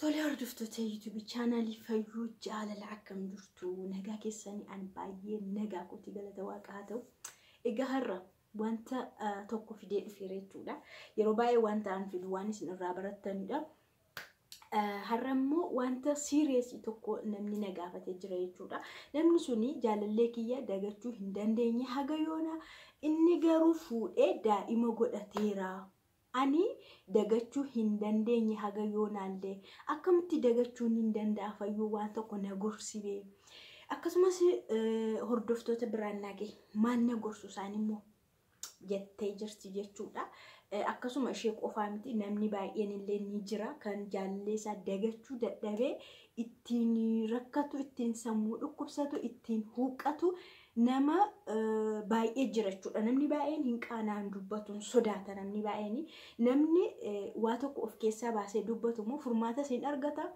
Tole hordoftoota YouTube channel fayyuu jaalala akkam jirtu nagaa keessanii an baay'ee nagaa kooti galata waaqa haa ta'u. Egaa har'a wanta tokko fidee dhufeera jechuudha. Yeroo baay'ee wanta an fidu waan isin irraa barattanidha. Har'a immoo wanta serious tokko namni na gaafatee jira jechuudha. Namni suni jaalallee kiyya dagachuu hin dandeenye haga yoona inni garuu fuudhee daa'ima godhateera. Ani dagachuu hin dandeenye haga yoonaallee akkamitti dagachuu hin danda'a fayyuu waan tokko na gorsibe. Akkasumas hordoftoota biraan nagee maal na gorsu isaan immoo jettee jirti jechuudha. Akkasuma ishee qofaa miti namni baay'een illee ni jira kan jaalallee isaa dagachuu dadhabee ittiin rakkatu, ittiin sammuu dhukkubsatu, ittiin huqqatu nama baay'ee jira jechuudha. Namni baay'een hin qaanaan dubbatuun sodaata. Namni baay'een namni waa tokko of keessaa baasee dubbatu immoo furmaata siin argata.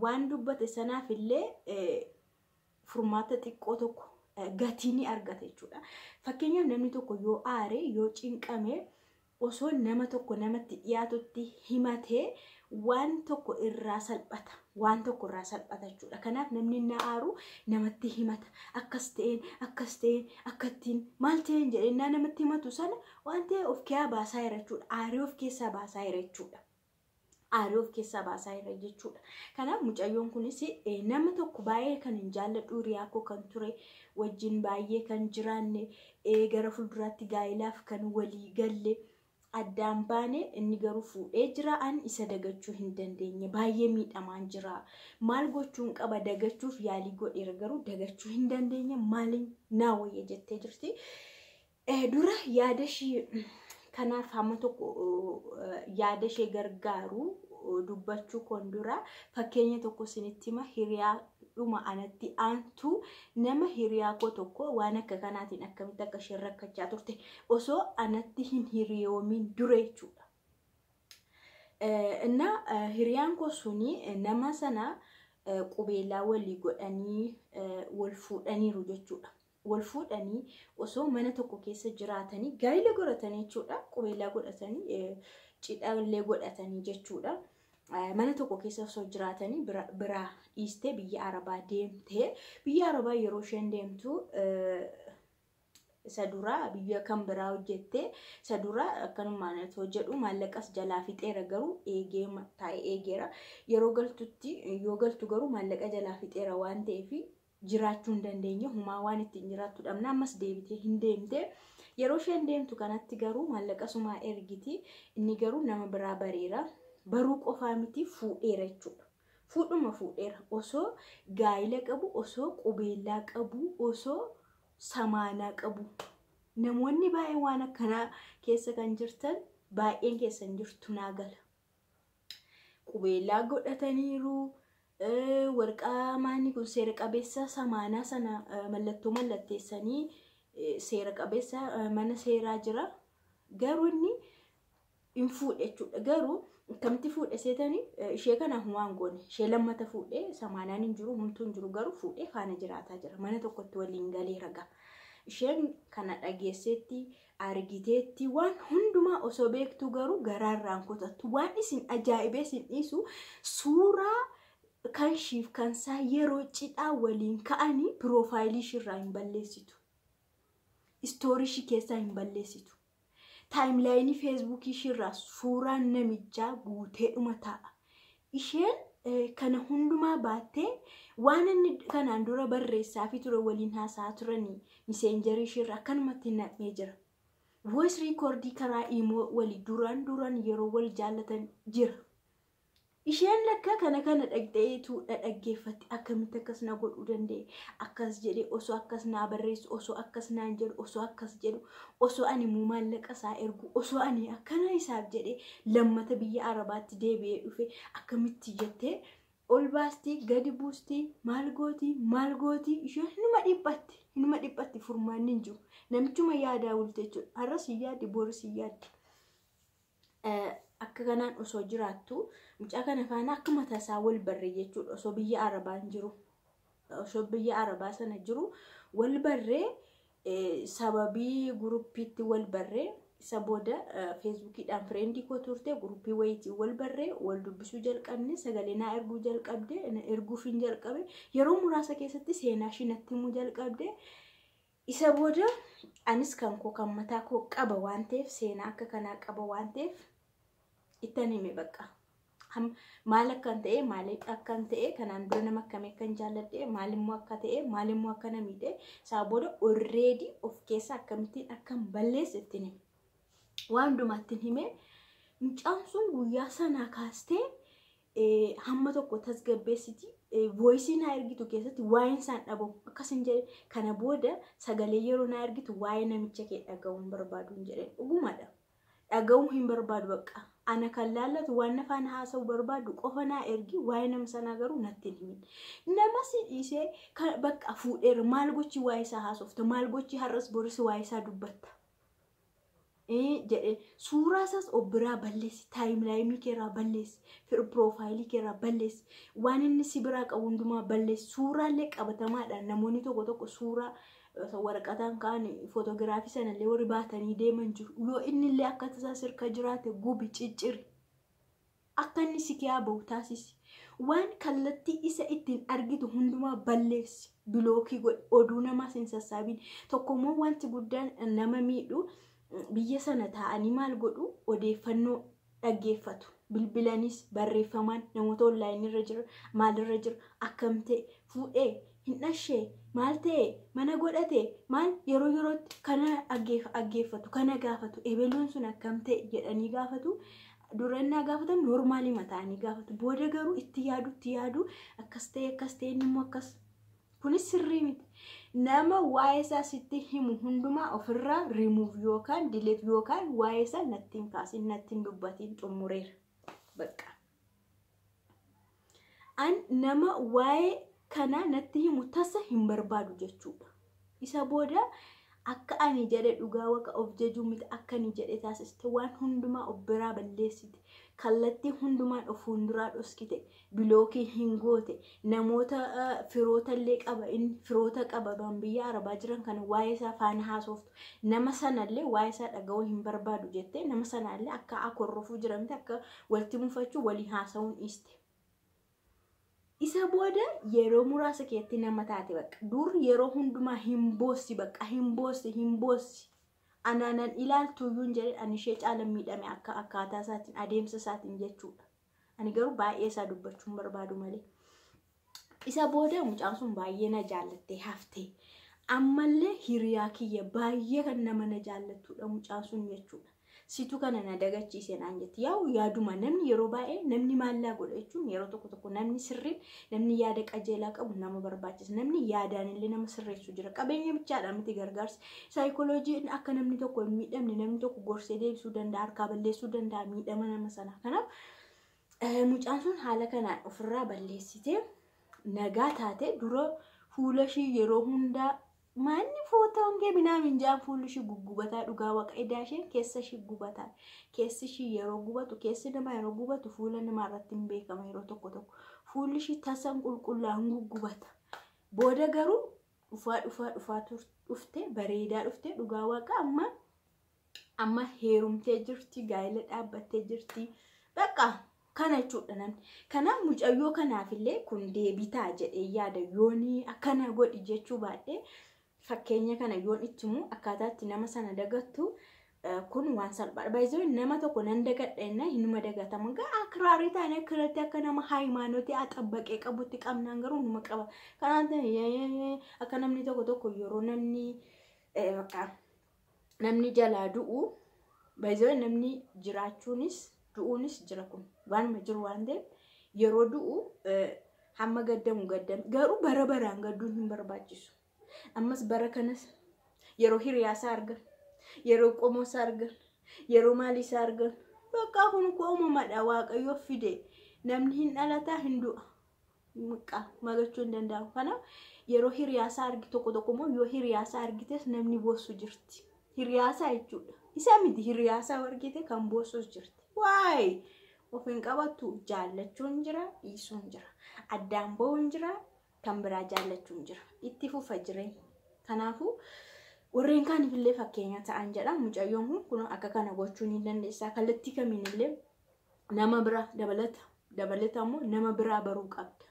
Waan dubbate sanaaf illee furmaata xiqqoo tokko gatii ni argata jechuudha. Fakkeenyaaf namni tokko yoo aare yoo cinqame osoo nama tokko namatti dhiyaatutti himatee waan tokko irraa salphata. Waan tokko irraa salphata jechuudha. Kanaaf namni na aaru namatti himata. Akkas ta'een akkattiin maal ta'een jedhee namatti himatu sana waan ta'e of keessaa baasaa jira jechuudha. Aarii of keessaa baasaa jira jechuudha. Aarii of keessaa baasaa jira jechuudha. Kanaaf mucayyoon kunis nama tokko baay'ee kan hin jaalladhu riyaakoo kan ture wajjin baay'ee kan jiraanne gara fuulduraatti gaa'ilaaf kan walii galle. Addaan baane inni garuu fuudhee jira. An isa dagachuu hin dandeenye baay'ee miidhamaan jira. Maal gochuun qaba dagachuuf yaalii godheera garuu dagachuu hin dandeenye maaliin naa wayya jettee jirti. Dura yaada ishee kanaaf hamma tokko yaada ishee gargaaru dubbachuu koon dura fakkeenya tokko isinitti hima. Hiriyaa dhuma anatti aantu nama hiriyaa koo tokko waan akka kanaatiin akkamitti akka isheen rakkachaa turte osoo anatti hin hiriyoomin dura jechuudha. Hiriyaan koo suni nama sana qubeelaa walii godhanii wal fuudhaniiru jechuudha. Wal fuudhanii osoo mana tokko keessa jiraatanii gaa'ila godhatanii jechuudha. Qubeelaa godhatanii cidhallee godhatanii jechuudha. Mana tokko keessa osoo jiraatanii biraa dhiistee biyya Arabaa deemtee biyya Arabaa yeroo isheen deemtu isa duraa biyya kan biraa hojjettee isa duraa akkanumaan hojjedhu maallaqas jalaa fixeera garuu taa'ee eegeera. Yeroo galtu garuu maallaqa jalaa fixeera waan ta'eef jiraachuu hin dandeenye humaa waan ittiin jiraattu dhabna. Ammas deebitee hin deemte. Yeroo isheen deemtu kanatti garuu maallaqa sumaa ergiti. Inni garuu nama biraa bareera. Baruu qofaa miti fuudheera jechuudha. Fuudhuma fuudheera osoo gaa'ila qabu, osoo qubeellaa qabu, osoo samaanaa qabu. Namoonni baay'een waan akkanaa keessa kan jirtan baay'een keessan jirtu naa gala. Qubeellaa godhataniiru. Warqaa maanni kun seera qabeessa samaanaa sana mallattoo mallatteessanii seera qabeessa mana seeraa jira. Garuu inni hin fuudhe jechuudha. Garuu akkamitti fuudhe seetanii ishee kana humaan goone. Ishee lammata fuudhee samaanaan hin jiru, humtuu hin jiru garuu fuudhee faana jiraataa jira. Mana tokkotti waliin galee raga. Isheen kana dhageesseetti argiteetti waan hundumaa osoo beektu garuu garaarraan kutattu. Waan isin ajaa'ibee isin dhiisu suuraa kan shiif kan isaa yeroo cidhaa waliin ka'anii piroofaayilii ishirraa hin balleessitu. Istoorii ishii keessaa hin balleessitu. Taayimlaayinii feesbuukii ishirraa suuraan namichaa guutee dhuma taa'a. Isheen kana hundumaa baattee waan inni kanaan dura barreessaa fi ture waliin haasaa turanii miseenjarii ishirraa akkanumatti naqmee jira. Voice recordii karaa imoo walii duraan yeroo wal jaallatan jira. Isheen lakka kana dhagdeetu dhaggeeffatti akkamitti akkas na godhuu danda'e akkas jedhee osoo akkas naa barreessu osoo akkas naan jedhu osoo akkas jedhu osoo ani immoo maallaqa isaa ergu osoo ani akkana isaaf jedhee lammata biyya Arabaatti deebi'ee dhufe akkamitti jettee ol baastii gadi buustii maal gootii isheen hinuma dhiphatti furmaanni hin jiru. Namichuma yaadaa ulte jechuudha. Har'as hin yaaddi boris hin yaaddi. Akka kanaan osoo jiraattu mucaa kana faana akka mataa isaa wal barree jechuudha. Osoo biyya Arabaan jiru, osoo biyya Arabaa sana jiru wal barree sababii guruppiitti wal barree isa booda feesbuukiidhaan fireendi koo turte guruupii wayitii wal barree wal dubbisuu jalqabne sagalee naa erguu jalqabde erguufin jalqabe yeroo muraasa keessatti seenaa ishii natti himuu jalqabde isa booda anis kan koo kan mataa koo qaba waan ta'eef seenaa akka kanaa qaba waan ta'eef ittan hime bakka maal akkan ta'e maaliif akkan ta'e kanaan dura nama akkamii akkan jaalladhe maalimmoo akka ta'e maalimmoo akka namiidhe isaa booda already of keessa akkamittiin akkan balleesse ittiin hime waan hundumaatti hime mucaan sun guyyaa sanaa kaastee hamma tokko tasgabbeessiti voice naa ergitu keessatti waa'een isaan dhabamu akkasin jedhe kana booda sagalee yeroo naa ergitu waa'ee namicha kee dhaga'uun barbaadu hin jedhe dhugumadha dhaga'uu hin barbaadu bakka ana kan laallatu waan afaan haasa'u barbaadu qofa naa ergi waa'ee nama sanaa garuu natti himin nama si dhiisee bakka fuudheera maal gochi waa'ee isaa haasofta maal gochi har'as boris waa'ee isaa dubbatta jedhe suuraa isaas obbiraa balleessi taayimlaayinii keerraa balleessi piroofaayilii keerraa balleessi waan inni si biraa qabu hundumaa balleessi suuraallee qabatamaadhaan namoonni tokko tokko suuraa waraqataan kaan footogiraafii sanallee warri baatanii deeman jiru yoo innillee akka tasaa sirka jiraate gubi cicciri akka inni si kiyaa bahu taasisi waan kallattii isa ittiin argitu hundumaa balleessi bilookii godhi oduu namaas hin sassaabiin tokkommoo wanti guddaan nama miidhu biyya sana taa'anii maal godhu odeeffannoo dhaggeeffatu bilbilanis barreeffamaan namoota online irra jira maalirra jira akkam ta'e fuudhee hin dhashee maal ta'e mana godhate maal yeroo yerootti kana dhaggeeffatu kana gaafatu ebeluun sun akkam ta'e jedhanii gaafatu durannaa gaafatan normaalii mataanii gaafatu booda garuu itti yaadu akkas ta'e inni immoo akkas kunis sirrii miti nama waa'ee isaa sitti himu hundumaa ofirraa remove yookaan delete yookaan waa'ee isaa natti hin kaasin natti hin dubbatiin xumureera bakka an nama waa'ee kana natti himu tasa hin barbaadu jechuudha isa booda akka ani jedhe dhugaa waqa of jajuu miti akka ani jedhe taasiste waan hundumaa of biraa balleessite kallattii hundumaan of hunduraa dhoskite bilookii hin goote namoota firootallee qaba inni firoota qaba biyya arabaa jiran kana waa'ee isaa faana haasoftu nama sanallee waa'ee isaa dhaga'uu hin barbaadu jettee nama sanallee akka akorrofuu jiramte akka walitti mufachuu walii haasa'uun dhiiste isa booda yeroo muraasa keetti nama taate bakka dur yeroo hundumaa hin boossi bakka hin boossi anaanan ilaaltuyyuun jedhe ani ishee caala miidhame akka akkaataa isaatiin adeemsa isaatiin jechuudha ani garuu baay'ee isaa dubbachuun barbaadu malee isa booda mucaan sun baay'ee na jaallattee haftee ammallee hiriyaa kiyya baay'ee kan nama na jaallattudha mucaan sun jechuudha situ kana na dagachiise naan jetti yaaduma namni yeroo baay'ee namni maallaa godha jechuun yeroo tokko namni sirrii namni yaada qajeelaa qabu nama barbaachisa namni yaadaan illee nama sirreessu jira qabeenya bichaadhaan miti gargaarsi saayikolojiin akka namni tokko hin miidhamne namni tokko gorsee deebisuu danda'a harkaa balleessuu danda'a miidhama nama sanaa kanaaf mucaan sun haala kanaan ofirraa balleessitee nagaa taate dura fuula ishii yeroo hundaa manni footoon kee binaamin jaan fuulli ishii guggubataa dhugaa waqa edaa isheen keessa ishii gubataa keessi ishii yeroo gubatu keessi namaa yeroo gubatu fuula namaa irratti hin beekama yeroo tokko fuulli ishii tasan qulqullaan guggubata booda garuu dhufaa dhufte bareedaa dhufte dhugaa waqa amma heerumtee jirti gaa'ela dhaabbattee jirti bakka kana jechuudha namni kanaaf mucayyoo kanaafillee kun deebitaa jedhee yaada yoonii akkana godhi jechuu baadhee fakkeenya kana yoon ittimu akkaataatti nama sana dagattu kun waan salphaadha baay'ee nama tokko nan dagadheena hinuma dagatama gaa akraarii taane akkirratti akka nama hayimaanotii axabbaqee qabutti qabnaan garuu numa qaba kanaaf akka namni tokko yeroo namni jalaa du'u baay'ee namni jiraachuunis du'uunis jira kun waanuma jiru waan ta'eef yeroo du'u hamma gaddamu garuu bara baraan gadduun hin barbaachisu ammas bara kanas yeroo hiriyaasaa argan yeroo qomoosaa argan yeroo maaliisaa argan bakka kun uumamadha waaqayyo fide namni hin dhalataa hin du'a muqqa magachuu hin danda'u kanaaf yeroo hiriyaasaa argi tokko immoo yoo hiriyaasaa argites namni boossu jirti hiriyaasaa jechuudha isa miti hiriyaasaa argite kan boossus jirti waay of hin qabatu jaallachuun jira dhiisuun jira addaan ba'uun jira kan biraa jaallachuun jira itti fufa jireenya kanaafuu warreen kaanifillee fakkeenya ta'an jedha. Mucayyoon kun akka kana gochuu ni dandeessa. Kallattii kamiinillee nama bira dabalata ammoo nama biraa baruu qabda.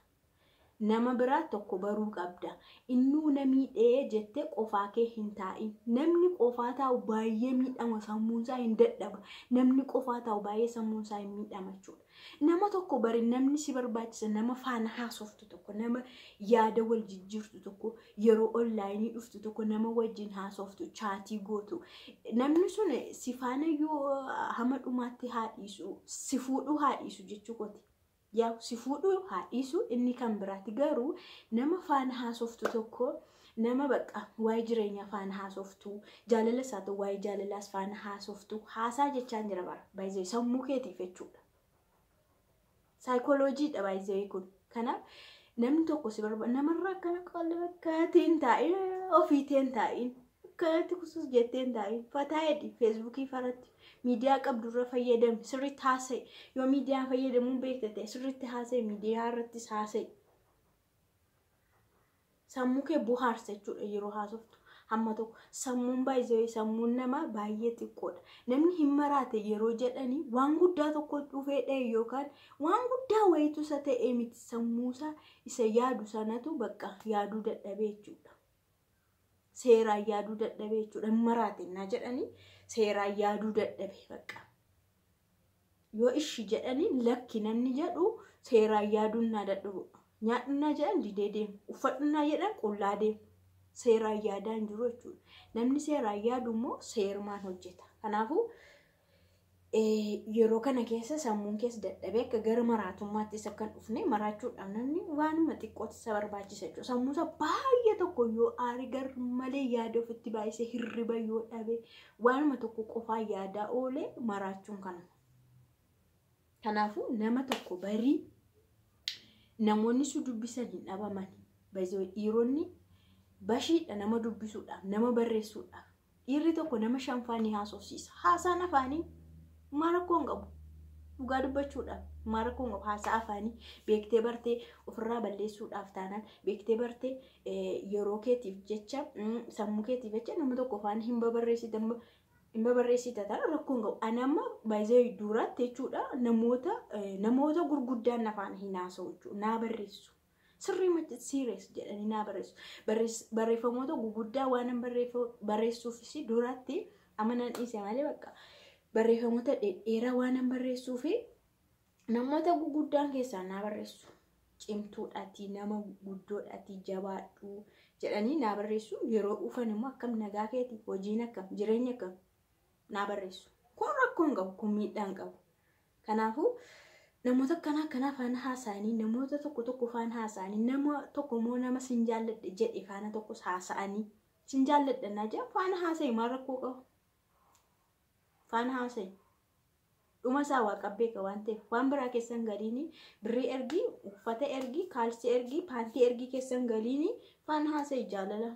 Nama biraa tokko baruu qabda. Innuu namiidhee jettee qofaa kee hin taa'in. Namni qofaa taa'u baay'ee miidhama, sammuunsaa hin dadhaba. Namni qofaa taa'u baay'ee sammuunsaa hin miidhama jechuudha. Nama tokko bari namni si barbaachisa, nama faana haasoftu tokko, nama yaada wal jijjiirtu tokko, yeroo onlaayinii dhuftu tokko, nama wajjin haasoftu, chaatii gootu. Namni sun si faana yoo hama dhumaatti haadhiisu, si fuudhuu haadhiisu jechuu kooti. Yaa si fuudhuu haadhiisu inni kan biraatti garuu nama faana haasoftu tokko, nama bakka waa'ee jireenya faana haasoftu, jaalala isaa ta'u waa'ee jaalalaas faana haasoftu, haasaa jechaan jira bara baay'ee sammuu keetiif jechuudha. Saayikolojiidha baay'ee kun. Kanaaf namni tokko si barbaada namarraa akkana qal'ee akkaatiin taa'in ofiitiin taa'in akkatti kusus jetteen taa'in fataa hedhi feesbuukii faratti. Miidiyaa qabdurra fayyadami sirriitti haasa'i. Yoo miidiyaa fayyadamuun beektate sirriitti haasa'i, miidiyaa irrattis haasa'i. Sammuu kee bohaarsa jechuudha yeroo haasoftu. Hamma tokko sammuun baay'ee sammuun namaa baay'ee xiqqoodha. Namni hin maraate yeroo jedhanii waan guddaa tokko dhufee dha'e yookaan waan guddaa wayitu isa ta'e miti sammuusaa isa yaadu sanatu bakka yaaduu dadhabee jechuudha. Seeraan yaaduu dadhabee jechuudha. Hin maraate naa jedhanii seeraan yaaduu dadhabe bakka. Yoo ishi jedhanii lakki namni jedhu seeraan yaaduun naa dadhabu. Nyaadhunaa jedhan didee deemu. Uffadhunaa jedhan qullaa deemu. Seeraan yaadaan jiru jechuudha. Namni seeraan yaadu immoo seerumaan hojjeta. Kanaafuu yeroo kana keessa sammuun keessa dadhabee akka gara maraatummaattis akka hin dhufne maraachuudhaan namni waanuma xiqqooti isa barbaachisa jechuudha. Sammuusa baay'ee tokko yoo aarii gar malee yaada ofitti baay'isee hirriba yoo dhabe waanuma tokko qofaa yaadaa oolee maraachuun kana. Kanaafuu nama tokko barii namoonni su dubbisan hin dhabaman. Dhiironni bashiidha nama dubbisuudhaaf, nama barreessuudhaaf. Dhiirri tokko nama shanfaanii haasofsiisa. Haasaan afaanii marakkoon qabu. Dhugaa dubbachuudhaaf marakkoon qabu. Haasaa afaanii beektee bartee ofirraa balleessuudhaaf taanaan beektee bartee yeroo keetiif jecha sammuu keetiif jecha nama tokko afaan hin babarreessita taanaan rakkoon qabu. Ani amma baay'ee duratti jechuudha namoota gurguddaan afaan hin haasa'u jechuudha. Naa barreessu. Sirrii mati serious jedhanii naa barreessu. Barreeffamoota gurguddaa waan barreessuufis duratti amanaan dhiise malee bakka barreeffamoota dheeraa waan barreessuuf namoota gurguddaan keessaa naa barreessu. Cimtuudhaati, nama guddoodhaati, jabaadhu jedhanii naa barreessu. Yeroo dhufan immoo akkam nagaa keetiif hojiin akkam jireenya akkam naa barreessu. Kun rakkoon qabu, kun miidhaan qabu. Kanaafuu namoota akkana faana haasa'anii, namoota tokko faana haasa'anii, nama tokko immoo nama sin jaalladhe jedhe faana tokkos haasa'anii, sin jaalladhanaa jedhan faana haasa'e maal rakkoo qabu? Faana haasa'e. Dhuma isaa waa qabbeeka waan ta'eef waan biraa keessan galiini birrii ergii, uffata ergii, kaalsii ergii, paantii ergii keessan galiini faana haasa'e jaalala.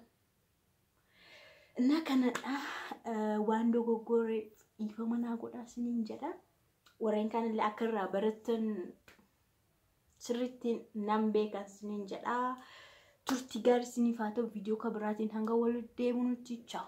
Innaa kanadha waan dogoggoree dhiifama naa godhaa siniin jedha. Warreen kanallee akka irraa baratan sirriitti nan beekan siniin jedha. Turtii gaarii siniif haa ta'u viidiyoo kan biraatiin hanga wal deebinutti ciao.